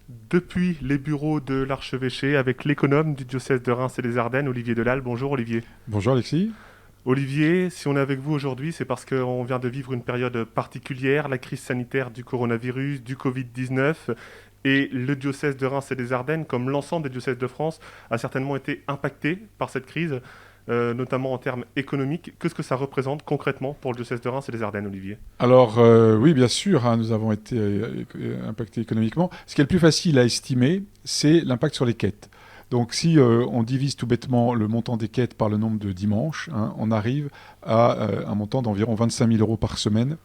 depuis les bureaux de l'archevêché avec l'économe du diocèse de Reims et des Ardennes, Olivier Delal. Bonjour Olivier. Bonjour Alexis. Olivier, si on est avec vous aujourd'hui, c'est parce qu'on vient de vivre une période particulière, la crise sanitaire du coronavirus, du Covid-19, et le diocèse de Reims et des Ardennes, comme l'ensemble des diocèses de France, a certainement été impacté par cette crise, notamment en termes économiques. Qu'est-ce que ça représente concrètement pour le diocèse de Reims et des Ardennes, Olivier? Alors oui, bien sûr, hein, nous avons été impactés économiquement. Ce qui est le plus facile à estimer, c'est l'impact sur les quêtes. Donc si on divise tout bêtement le montant des quêtes par le nombre de dimanches, hein, on arrive à un montant d'environ 25 000 euros par semaine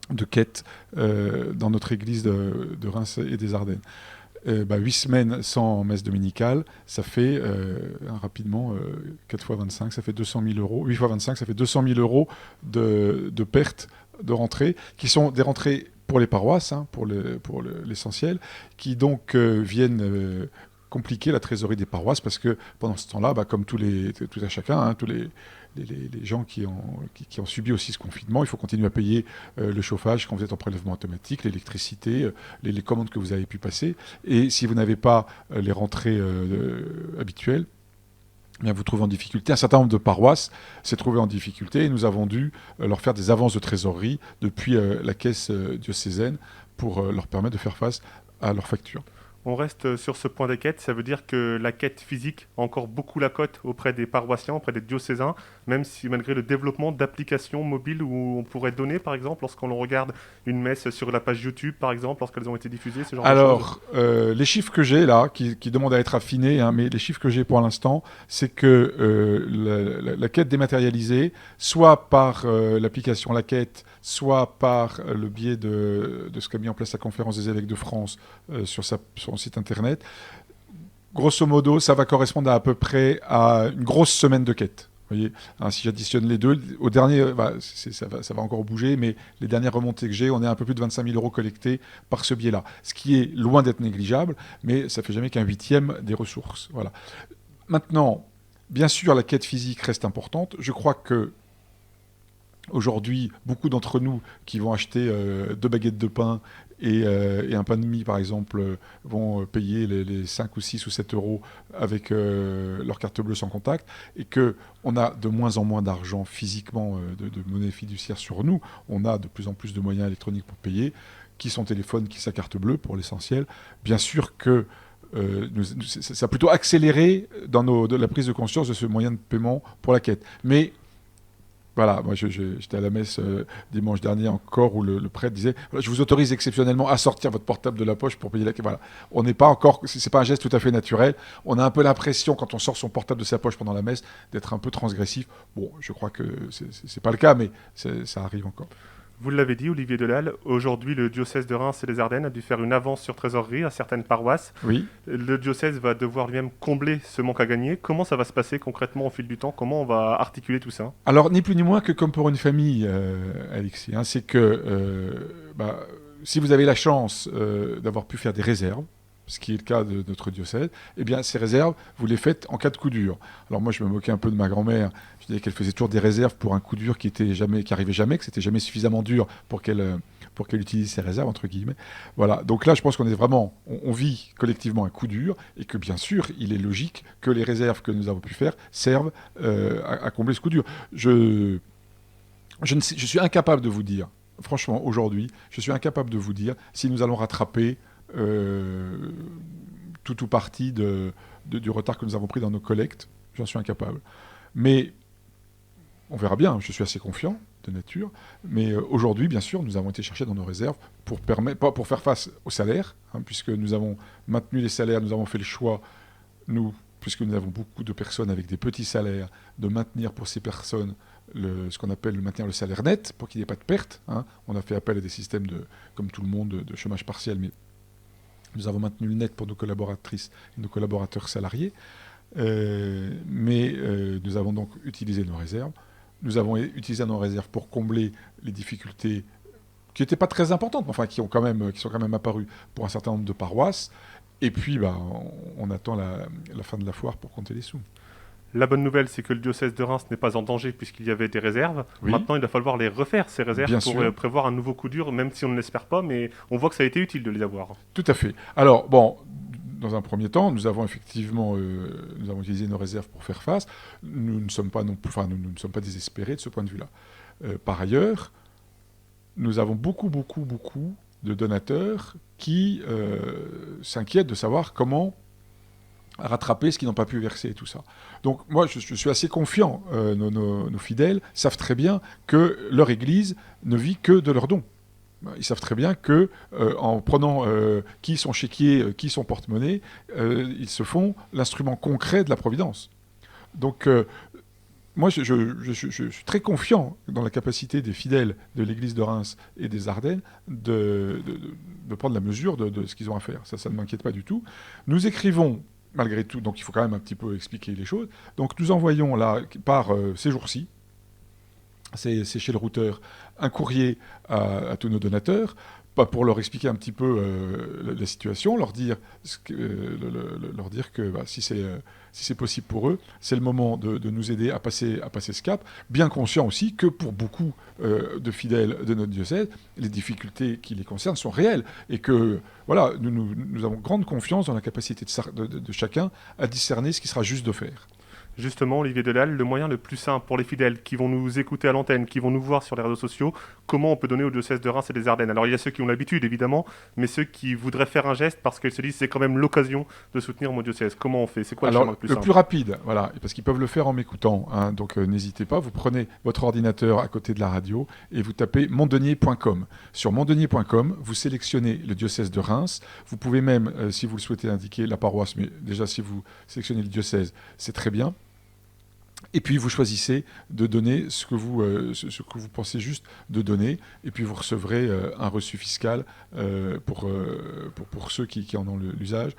de quêtes dans notre église de Reims et des Ardennes. 8 semaines sans messe dominicale, ça fait rapidement 4 fois 25, ça fait 200 000 euros. 8 fois 25, ça fait 200 000 euros de pertes de rentrées, qui sont des rentrées pour les paroisses, hein, pour l'essentiel, qui donc viennent compliquer la trésorerie des paroisses, parce que pendant ce temps-là, comme tout à chacun, hein, tous les gens qui ont subi aussi ce confinement, il faut continuer à payer le chauffage quand vous êtes en prélèvement automatique, l'électricité, les commandes que vous avez pu passer. Et si vous n'avez pas les rentrées habituelles, eh bien vous trouvez en difficulté. Un certain nombre de paroisses s'est trouvé en difficulté et nous avons dû leur faire des avances de trésorerie depuis la caisse diocésaine pour leur permettre de faire face à leurs factures. On reste sur ce point des quêtes, ça veut dire que la quête physique a encore beaucoup la cote auprès des paroissiens, auprès des diocésains, même si malgré le développement d'applications mobiles où on pourrait donner, par exemple, lorsqu'on regarde une messe sur la page YouTube, par exemple, lorsqu'elles ont été diffusées, ce genre de choses. Alors, les chiffres que j'ai là, qui demandent à être affinés, hein, mais les chiffres que j'ai pour l'instant, c'est que la quête dématérialisée, soit par l'application La Quête, soit par le biais de ce qu'a mis en place la Conférence des évêques de France sur son site internet, grosso modo, ça va correspondre à peu près à une grosse semaine de quête. Vous voyez, hein, si j'additionne les deux, au dernier, ça va encore bouger, mais les dernières remontées que j'ai, on est à un peu plus de 25 000 euros collectés par ce biais-là. Ce qui est loin d'être négligeable, mais ça fait jamais qu'un huitième des ressources. Voilà. Maintenant, bien sûr, la quête physique reste importante. Je crois que aujourd'hui, beaucoup d'entre nous qui vont acheter 2 baguettes de pain et un pain de mie, par exemple, vont payer les 5 ou 6 ou 7 euros avec leur carte bleue sans contact, et qu'on a de moins en moins d'argent physiquement, de monnaie fiduciaire sur nous. On a de plus en plus de moyens électroniques pour payer, qui son téléphone, qui sa carte bleue, pour l'essentiel. Bien sûr que ça a plutôt accéléré de la prise de conscience de ce moyen de paiement pour la quête. Mais voilà, moi j'étais à la messe dimanche dernier encore où le prêtre disait je vous autorise exceptionnellement à sortir votre portable de la poche pour payer la. Voilà, on n'est pas encore, c'est pas un geste tout à fait naturel. On a un peu l'impression quand on sort son portable de sa poche pendant la messe d'être un peu transgressif. Bon, je crois que c'est pas le cas, mais ça arrive encore. Vous l'avez dit, Olivier Delal, aujourd'hui le diocèse de Reims et des Ardennes a dû faire une avance sur trésorerie à certaines paroisses. Oui. Le diocèse va devoir lui-même combler ce manque à gagner. Comment ça va se passer concrètement au fil du temps? Comment on va articuler tout ça? Alors, ni plus ni moins que comme pour une famille, Alexis, hein, c'est que si vous avez la chance d'avoir pu faire des réserves, ce qui est le cas de notre diocèse, eh bien, ces réserves, vous les faites en cas de coup dur. Alors moi, je me moquais un peu de ma grand-mère. Je disais qu'elle faisait toujours des réserves pour un coup dur qui arrivait jamais, que c'était jamais suffisamment dur pour qu'elle utilise ses réserves, entre guillemets. Voilà. Donc là, je pense qu'on est vraiment, on vit collectivement un coup dur, et que bien sûr, il est logique que les réserves que nous avons pu faire servent à combler ce coup dur. Je suis incapable de vous dire, franchement, aujourd'hui, je suis incapable de vous dire si nous allons rattraper tout ou partie du retard que nous avons pris dans nos collectes. J'en suis incapable. Mais on verra bien, je suis assez confiant de nature. Mais aujourd'hui, bien sûr, nous avons été chercher dans nos réserves pour faire face aux salaires, hein, puisque nous avons maintenu les salaires, nous avons fait le choix, nous, puisque nous avons beaucoup de personnes avec des petits salaires, de maintenir pour ces personnes ce qu'on appelle maintenir le salaire net, pour qu'il n'y ait pas de perte. Hein. On a fait appel à des systèmes, comme tout le monde, de chômage partiel, mais nous avons maintenu le net pour nos collaboratrices et nos collaborateurs salariés. Mais nous avons donc utilisé nos réserves. Nous avons utilisé nos réserves pour combler les difficultés qui n'étaient pas très importantes, mais enfin qui sont quand même apparues pour un certain nombre de paroisses. Et puis, on attend la fin de la foire pour compter les sous. La bonne nouvelle, c'est que le diocèse de Reims n'est pas en danger puisqu'il y avait des réserves. Oui, Maintenant, il va falloir les refaire, ces réserves, bien pour sûr. prévoir un nouveau coup dur, même si on ne l'espère pas, mais on voit que ça a été utile de les avoir. Tout à fait. Alors, bon, dans un premier temps, nous avons effectivement nous avons utilisé nos réserves pour faire face. Nous ne sommes pas non plus, enfin, nous ne sommes pas désespérés de ce point de vue-là. Par ailleurs, nous avons beaucoup de donateurs qui s'inquiètent de savoir comment rattraper ce qu'ils n'ont pas pu verser et tout ça. Donc moi, je suis assez confiant. Nos fidèles savent très bien que leur Église ne vit que de leurs dons. Ils savent très bien que en prenant qui son chéquier, qui son porte-monnaie, ils se font l'instrument concret de la providence. Donc moi, je suis très confiant dans la capacité des fidèles de l'église de Reims et des Ardennes de prendre la mesure de ce qu'ils ont à faire. Ça ne m'inquiète pas du tout. Nous écrivons, malgré tout, donc il faut quand même un petit peu expliquer les choses. Donc nous envoyons là, par ces jours-ci, c'est chez le routeur, un courrier à tous nos donateurs, pas pour leur expliquer un petit peu la situation, leur dire que bah, si c'est possible pour eux, c'est le moment de nous aider à passer ce cap, bien conscient aussi que pour beaucoup de fidèles de notre diocèse, les difficultés qui les concernent sont réelles, et que voilà, nous avons grande confiance dans la capacité de chacun à discerner ce qui sera juste de faire. Justement, Olivier Delal, le moyen le plus simple pour les fidèles qui vont nous écouter à l'antenne, qui vont nous voir sur les réseaux sociaux, comment on peut donner au diocèse de Reims et des Ardennes. Alors il y a ceux qui ont l'habitude, évidemment, mais ceux qui voudraient faire un geste parce qu'ils se disent c'est quand même l'occasion de soutenir mon diocèse. Comment on fait? C'est quoi le chemin Alors, le plus le simple? plus rapide, voilà, parce qu'ils peuvent le faire en m'écoutant, hein, donc n'hésitez pas, vous prenez votre ordinateur à côté de la radio et vous tapez mondenier.com. Sur mondenier.com, vous sélectionnez le diocèse de Reims. Vous pouvez même, si vous le souhaitez, indiquer la paroisse, mais déjà si vous sélectionnez le diocèse, c'est très bien. Et puis vous choisissez de donner ce que vous pensez juste de donner, et puis vous recevrez un reçu fiscal pour ceux qui en ont l'usage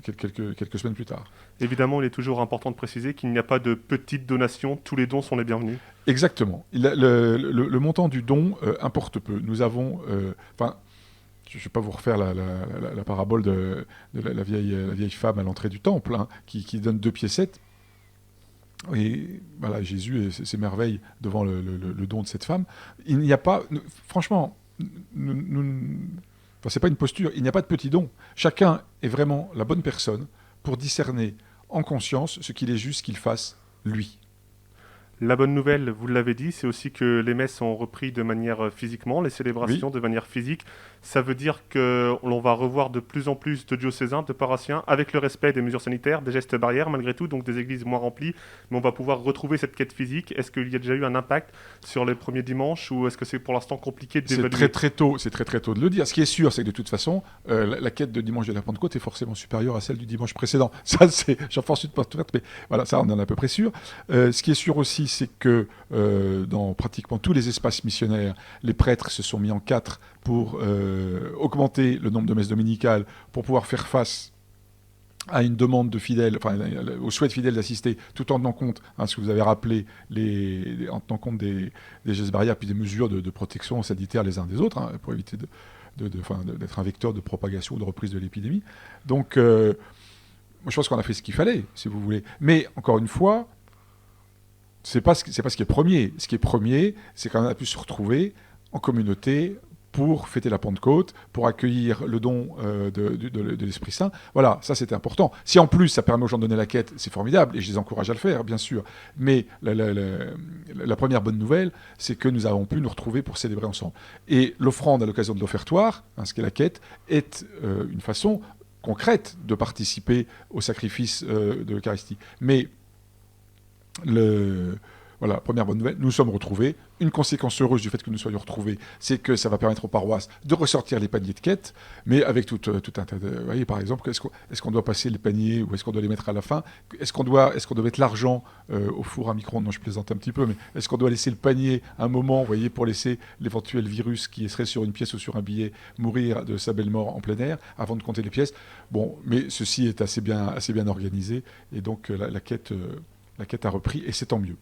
quelques semaines plus tard. Évidemment, il est toujours important de préciser qu'il n'y a pas de petites donations, tous les dons sont les bienvenus. Exactement. Le montant du don importe peu. Nous avons... je ne vais pas vous refaire la parabole de la vieille femme à l'entrée du temple, hein, qui donne 2 piécettes. Et voilà, Jésus et ses merveilles devant le don de cette femme. Il n'y a pas, franchement, c'est pas une posture, il n'y a pas de petit don. Chacun est vraiment la bonne personne pour discerner en conscience ce qu'il est juste qu'il fasse lui. La bonne nouvelle, vous l'avez dit, c'est aussi que les messes ont repris de manière physiquement, les célébrations Oui. de manière physique. Ça veut dire que l'on va revoir de plus en plus de diocésains, de paroissiens, avec le respect des mesures sanitaires, des gestes barrières malgré tout, donc des églises moins remplies, mais on va pouvoir retrouver cette quête physique. Est-ce qu'il y a déjà eu un impact sur les premiers dimanches, ou est-ce que c'est pour l'instant compliqué d'évaluer? C'est très tôt de le dire. Ce qui est sûr, c'est que de toute façon, la quête de dimanche de la Pentecôte est forcément supérieure à celle du dimanche précédent. Ça, j'en force une porte ouverte, mais voilà, ça, on en est à peu près sûr. Ce qui est sûr aussi, c'est que dans pratiquement tous les espaces missionnaires, les prêtres se sont mis en 4 pour augmenter le nombre de messes dominicales, pour pouvoir faire face à une demande de fidèles, enfin au souhait de fidèles d'assister, tout en tenant compte, hein, ce que vous avez rappelé, en tenant compte des gestes barrières, puis des mesures de protection sanitaire les uns des autres, hein, pour éviter d'être un vecteur de propagation ou de reprise de l'épidémie. Donc, moi, je pense qu'on a fait ce qu'il fallait, si vous voulez. Mais, encore une fois, c'est pas ce qui est premier. Ce qui est premier, c'est qu'on a pu se retrouver en communauté pour fêter la Pentecôte, pour accueillir le don de l'Esprit Saint. Voilà, ça c'était important. Si en plus ça permet aux gens de donner la quête, c'est formidable, et je les encourage à le faire, bien sûr. Mais la première bonne nouvelle, c'est que nous avons pu nous retrouver pour célébrer ensemble. Et l'offrande à l'occasion de l'offertoire, hein, ce qu'est la quête, est une façon concrète de participer au sacrifice de l'Eucharistie. Mais voilà, première bonne nouvelle, nous sommes retrouvés. Une conséquence heureuse du fait que nous soyons retrouvés, c'est que ça va permettre aux paroisses de ressortir les paniers de quête, mais avec tout un tas de... Vous voyez, par exemple, est-ce qu'on doit passer les paniers ou est-ce qu'on doit les mettre à la fin? Est-ce qu'on doit mettre l'argent au four à micro-ondes? Non, je plaisante un petit peu, mais est-ce qu'on doit laisser le panier un moment, vous voyez, pour laisser l'éventuel virus qui serait sur une pièce ou sur un billet mourir de sa belle mort en plein air avant de compter les pièces? Bon, mais ceci est assez bien organisé, et donc la quête a repris, et c'est tant mieux.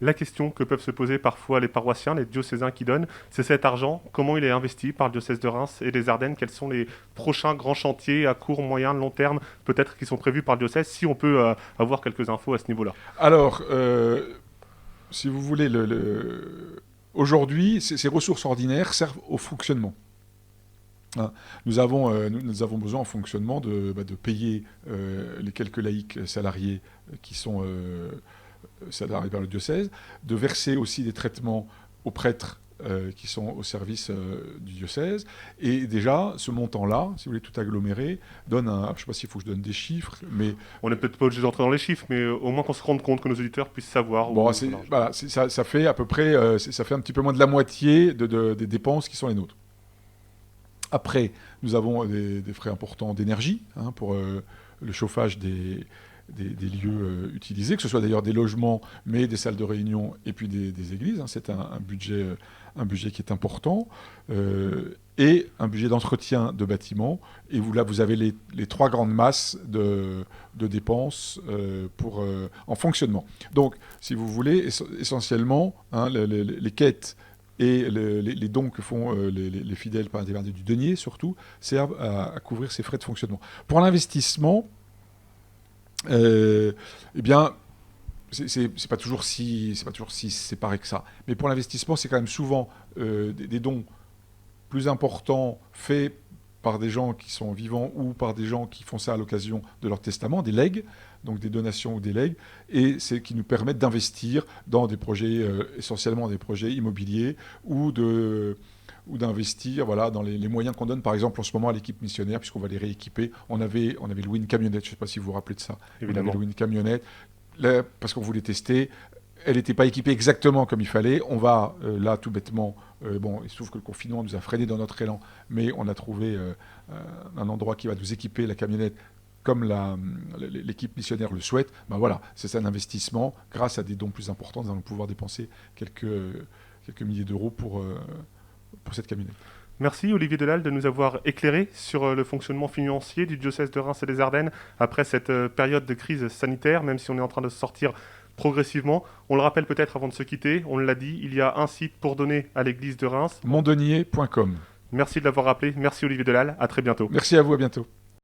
La question que peuvent se poser parfois les paroissiens, les diocésains qui donnent, c'est cet argent, comment il est investi par le diocèse de Reims et des Ardennes, quels sont les prochains grands chantiers à court, moyen, long terme, peut-être qui sont prévus par le diocèse, si on peut avoir quelques infos à ce niveau-là. Alors, si vous voulez, aujourd'hui, ces ressources ordinaires servent au fonctionnement. Hein. Nous avons besoin en fonctionnement de payer les quelques laïcs salariés qui sont salariés par le diocèse, de verser aussi des traitements aux prêtres qui sont au service du diocèse. Et déjà, ce montant-là, si vous voulez tout agglomérer, donne un... Je ne sais pas s'il faut que je donne des chiffres, mais... On n'est peut-être pas obligé d'entrer dans les chiffres, mais au moins qu'on se rende compte, que nos auditeurs puissent savoir. Bon, voilà, ça fait à peu près... ça fait un petit peu moins de la moitié des dépenses qui sont les nôtres. Après, nous avons des frais importants d'énergie pour le chauffage des lieux utilisés, que ce soit d'ailleurs des logements, mais des salles de réunion et puis des églises. C'est un budget qui est important. Et un budget d'entretien de bâtiments. Et là, vous avez les trois grandes masses de dépenses en fonctionnement. Donc, si vous voulez, essentiellement, les quêtes et les dons que font les fidèles par l'intermédiaire du denier, surtout, servent à couvrir ces frais de fonctionnement. Pour l'investissement, eh bien, c'est pas toujours si séparé que ça. Mais pour l'investissement, c'est quand même souvent des dons plus importants faits par des gens qui sont vivants ou par des gens qui font ça à l'occasion de leur testament, des legs, donc des donations ou des legs, et c'est qui nous permettent d'investir dans des projets, essentiellement des projets immobiliers, ou d'investir dans les moyens qu'on donne, par exemple en ce moment à l'équipe missionnaire, puisqu'on va les rééquiper. On avait loué une camionnette, je ne sais pas si vous vous rappelez de ça. Évidemment. On avait loué une camionnette, là, parce qu'on voulait tester. Elle n'était pas équipée exactement comme il fallait. On va, là, tout bêtement, il se trouve que le confinement nous a freiné dans notre élan, mais on a trouvé un endroit qui va nous équiper la camionnette comme l'équipe missionnaire le souhaite. Voilà, c'est un investissement. Grâce à des dons plus importants, nous allons pouvoir dépenser quelques milliers d'euros pour cette camionnette. Merci Olivier Delal de nous avoir éclairé sur le fonctionnement financier du diocèse de Reims et des Ardennes après cette période de crise sanitaire, même si on est en train de sortir progressivement. On le rappelle peut-être avant de se quitter, on l'a dit, il y a un site pour donner à l'église de Reims. mondenier.com. Merci de l'avoir rappelé, merci Olivier Delal, à très bientôt. Merci à vous, à bientôt.